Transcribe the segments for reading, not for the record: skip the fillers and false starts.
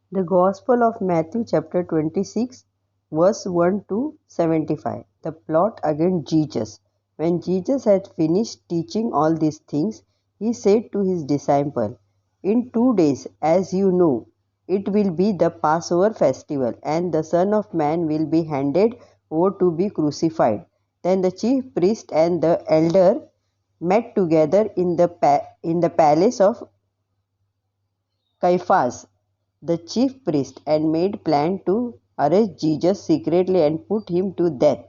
The Gospel of Matthew chapter 26 verse 1 to 75. The plot against Jesus. When Jesus had finished teaching all these things, he said to his disciples, "In 2 days, as you know, it will be the Passover festival, and the Son of Man will be handed over to be crucified." Then the chief priest and the elder met together in the palace of Caiaphas, the chief priest, and made plan to arrest Jesus secretly and put him to death.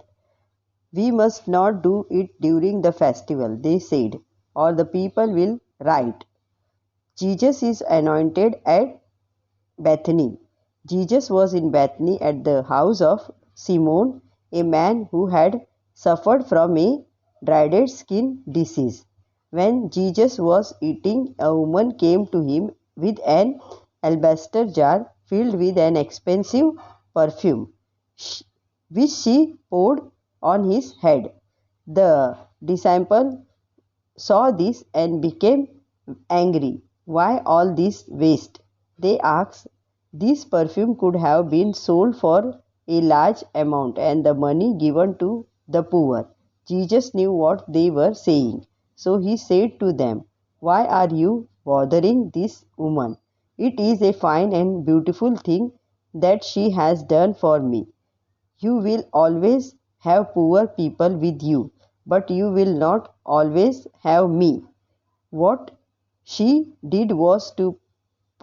"We must not do it during the festival," they said, "or the people will riot." Jesus is anointed at Bethany. Jesus was in Bethany at the house of Simon, a man who had suffered from a dreaded skin disease. When Jesus was eating, a woman came to him with an alabaster jar filled with an expensive perfume, which she poured on his head. The disciple saw this and became angry. "Why all this waste?" they asked. "This perfume could have been sold for a large amount and the money given to the poor." Jesus knew what they were saying, so he said to them, "Why are you bothering this woman? It is a fine and beautiful thing that she has done for me. You will always have poor people with you, but you will not always have me." What she did was to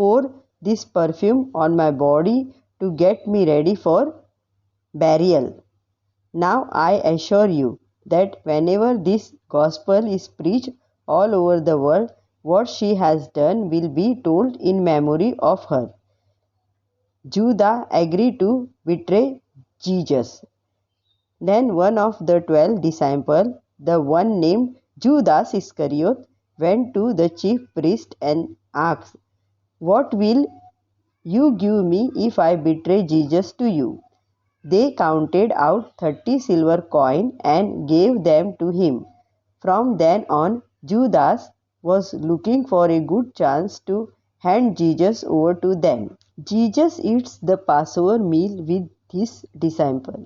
pour this perfume on my body to get me ready for burial. Now I assure you that whenever this gospel is preached all over the world, what she has done will be told in memory of her. Judah agreed to betray Jesus. Then one of the 12 disciples, the one named Judas Iscariot, went to the chief priest and asked, "What will you give me if I betray Jesus to you?" They counted out 30 silver coins and gave them to him. From then on, Judas was looking for a good chance to hand Jesus over to them. Jesus eats the Passover meal with his disciples.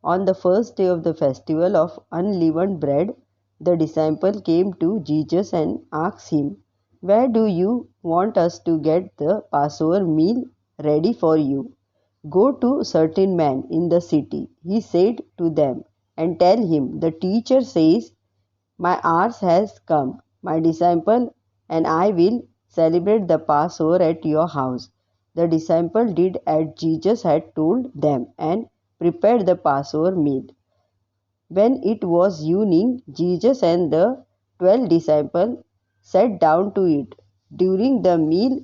On the first day of the festival of unleavened bread, the disciple came to Jesus and asked him, "Where do you want us to get the Passover meal ready for you?" "Go to certain man in the city," he said to them, "and tell him, 'The teacher says, my hour has come. My disciple and I will celebrate the Passover at your house.'" The disciples did as Jesus had told them and prepared the Passover meal. When it was evening, Jesus and the 12 disciples sat down to eat. During the meal,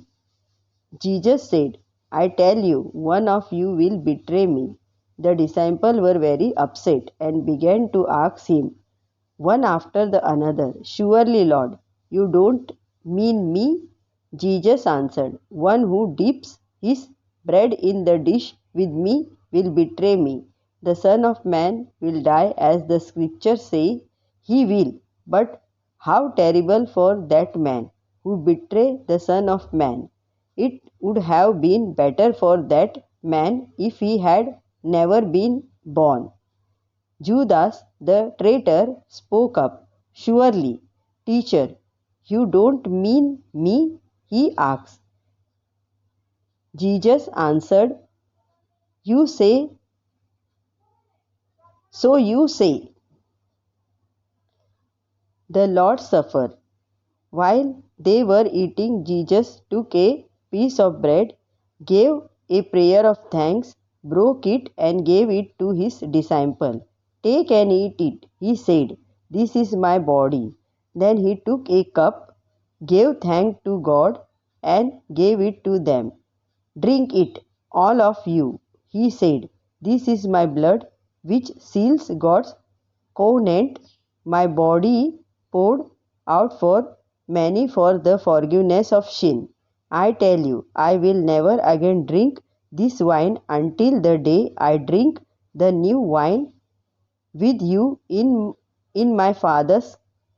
Jesus said, "I tell you, one of you will betray me." The disciples were very upset and began to ask him, one after the another, "Surely, Lord, you don't mean me?" Jesus answered, "One who dips his bread in the dish with me will betray me. The Son of Man will die as the scriptures say he will. But how terrible for that man who betrays the Son of Man. It would have been better for that man if he had never been born." Judas the traitor spoke up. "Surely, teacher, you don't mean me?" he asked. Jesus answered, "You say, so you say." The Lord Supper. While they were eating, Jesus took a piece of bread, gave a prayer of thanks, broke it, and gave it to his disciple. "Take and eat it," he said. "This is my body." Then he took a cup, gave thanks to God, and gave it to them. "Drink it, all of you," he said. "This is my blood, which seals God's covenant, my body poured out for many for the forgiveness of sin. I tell you, I will never again drink this wine until the day I drink the new wine with you in my Father's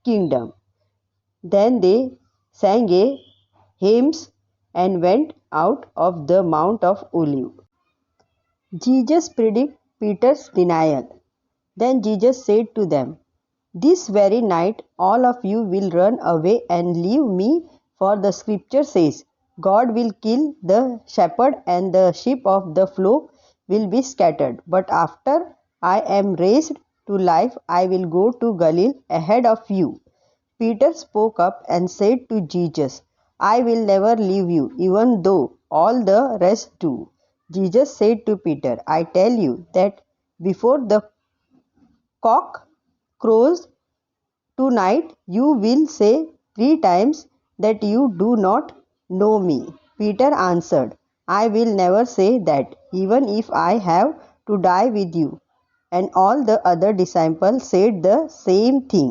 kingdom." Then they sang a hymns and went out of the Mount of Olives. Jesus predicted Peter's denial. Then Jesus said to them, "This very night all of you will run away and leave me, for the scripture says, God will kill the shepherd and the sheep of the flock will be scattered. But after I am raised to life, I will go to Galilee ahead of you." Peter spoke up and said to Jesus, "I will never leave you, even though all the rest do." Jesus said to Peter, "I tell you that before the cock crows tonight, you will say 3 times that you do not know me." Peter answered, "I will never say that, even if I have to die with you." And all the other disciples said the same thing.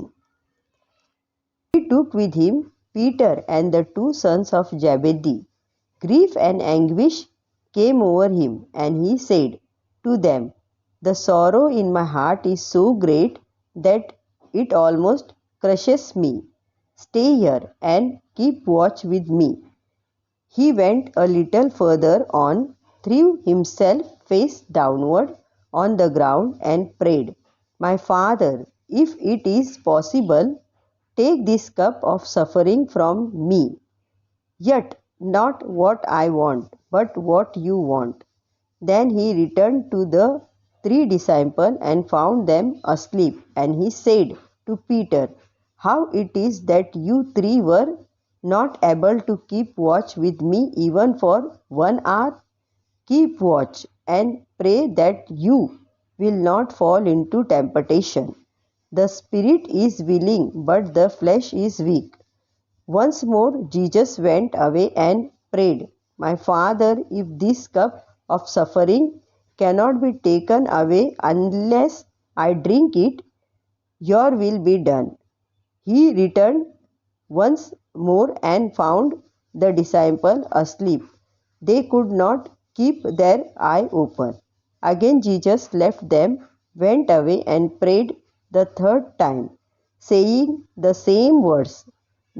He took with him Peter and the 2 sons of Zebedee. Grief and anguish came over him, and he said to them, "The sorrow in my heart is so great that it almost crushes me. Stay here and keep watch with me." He went a little further on, threw himself face downward on the ground, and prayed, "My Father, if it is possible, take this cup of suffering from me. Yet not what I want, but what you want." Then he returned to the 3 disciples and found them asleep. And he said to Peter, "How it is that you 3 were not able to keep watch with me even for 1 hour? Keep watch and pray that you will not fall into temptation. The spirit is willing, but the flesh is weak." Once more Jesus went away and prayed, "My Father, if this cup of suffering cannot be taken away unless I drink it, your will be done." He returned once more and found the disciples asleep. They could not keep their eye open. Again Jesus left them, went away and prayed the 3rd time, saying the same words.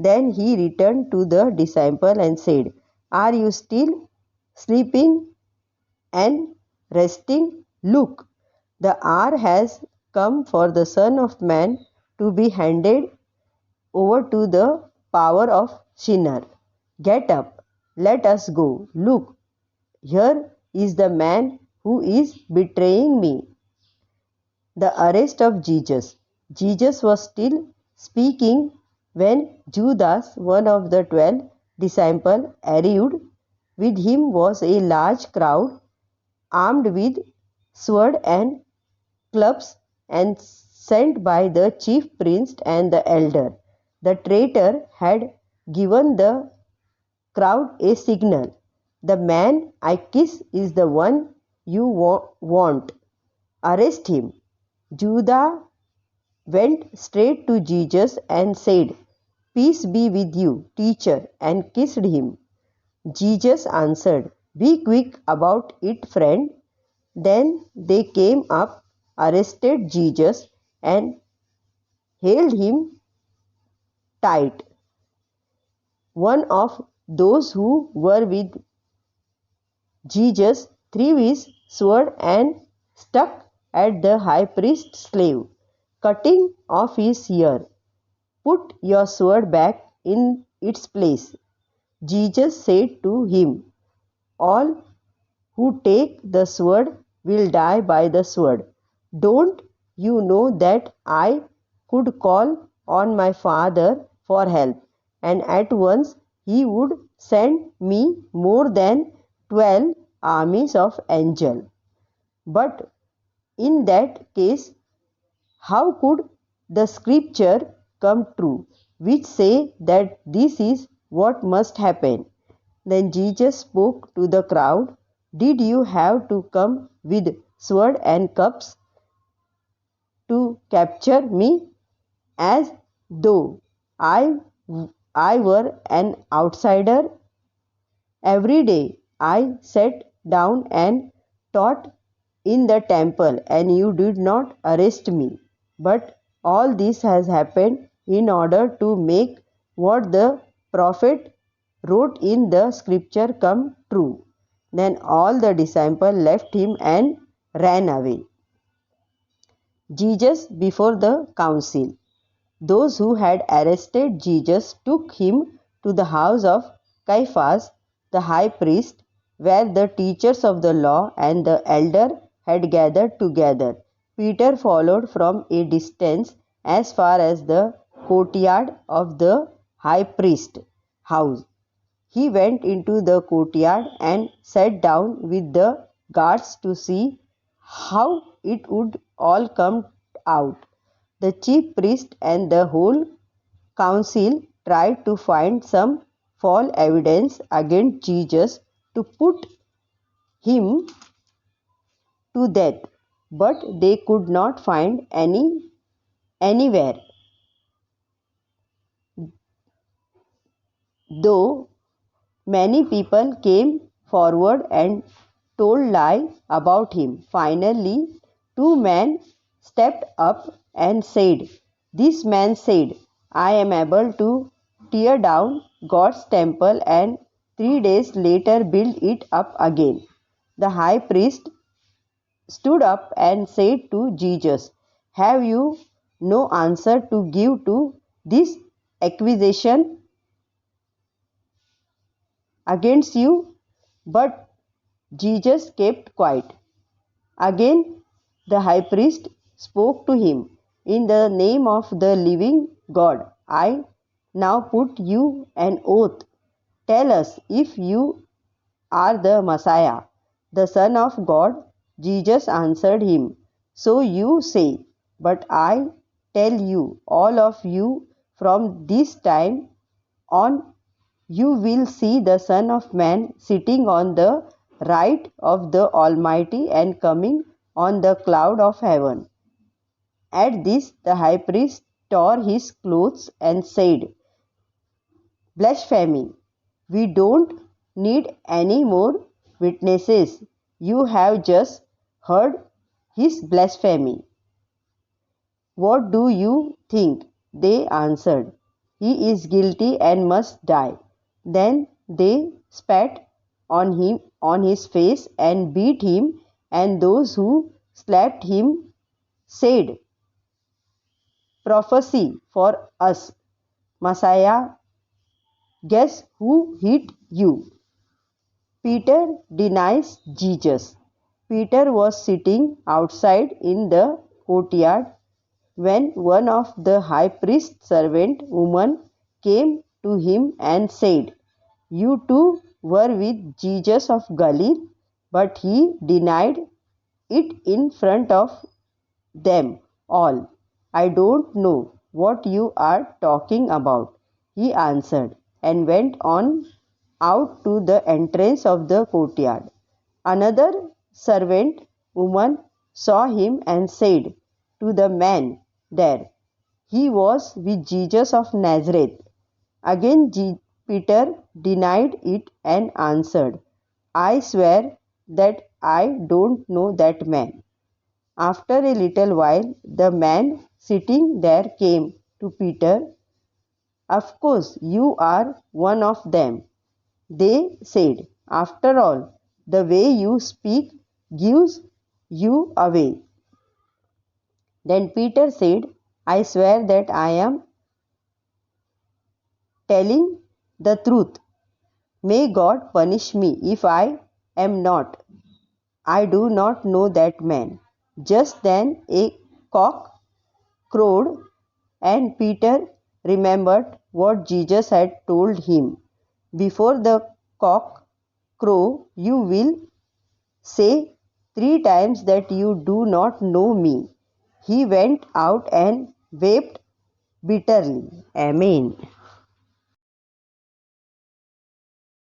Then he returned to the disciples and said, "Are you still sleeping and resting? Look, the hour has come for the Son of Man to be handed over to the power of sinner. Get up, let us go. Look, here is the man who is betraying me." The arrest of Jesus. Jesus was still speaking when Judas, one of the 12 disciples, arrived. With him was a large crowd, armed with swords and clubs, and sent by the chief priest and the elder. The traitor had given the crowd a signal. "The man I kiss is the one you want. Arrest him." Judah went straight to Jesus and said, "Peace be with you, teacher," and kissed him. Jesus answered, "Be quick about it, friend." Then they came up, arrested Jesus, and held him tight. One of those who were with Jesus threw his sword and struck at the high priest's slave, cutting off his ear. "Put your sword back in its place." Jesus said to him, "All who take the sword will die by the sword. Don't you know that I could call on my Father for help, and at once he would send me more than 12 armies of angels? But in that case, how could the scripture come true, which say that this is what must happen?" Then Jesus spoke to the crowd, "Did you have to come with sword and cups to capture me, as though I were an outsider? Every day I sat down and taught in the temple, and you did not arrest me. But all this has happened in order to make what the prophet wrote in the scripture come true. Then all the disciples left him and ran away. Jesus before the council. Those who had arrested Jesus took him to the house of Caiaphas, the high priest, where the teachers of the law and the elder had gathered together. Peter followed from a distance as far as the courtyard of the high priest's house. He went into the courtyard and sat down with the guards to see how it would all come out. The chief priest and the whole council tried to find some false evidence against Jesus to put him to death, but they could not find anywhere. Though many people came forward and told lies about him. Finally, two men stepped up and said, "This man said, I am able to tear down God's temple and 3 days later build it up again." The high priest stood up and said to Jesus, "Have you no answer to give to this accusation against you?" But Jesus kept quiet. Again the high priest spoke to him, "In the name of the living God, I now put you an oath. Tell us if you are the Messiah, the Son of God." Jesus answered him, "So you say, but I tell you, all of you, from this time on you will see the Son of Man sitting on the right of the Almighty and coming on the cloud of heaven." At this the high priest tore his clothes and said, "Blasphemy! We don't need any more witnesses. You have just heard his blasphemy. What do you think?" They answered, "He is guilty and must die." Then they spat on him, on his face, and beat him, and those who slapped him said, "Prophecy for us, Messiah. Guess who hit you?" Peter denies Jesus. Peter was sitting outside in the courtyard when one of the high priest's servant women came to him and said, "You too were with Jesus of Galilee." But he denied it in front of them all. "I don't know what you are talking about," he answered, and went on out to the entrance of the courtyard. Another servant woman saw him and said to the man there, "He was with Jesus of Nazareth." Again Peter denied it and answered, "I swear that I don't know that man." After a little while, the man sitting there came to Peter. "Of course, you are one of them," they said. "After all, the way you speak gives you away." Then Peter said, "I swear that I am telling the truth. May God punish me if I am not. I do not know that man." Just then a cock crowed, and Peter remembered what Jesus had told him. "Before the cock crow, you will say 3 times that you do not know me." He went out and wept bitterly. Amen.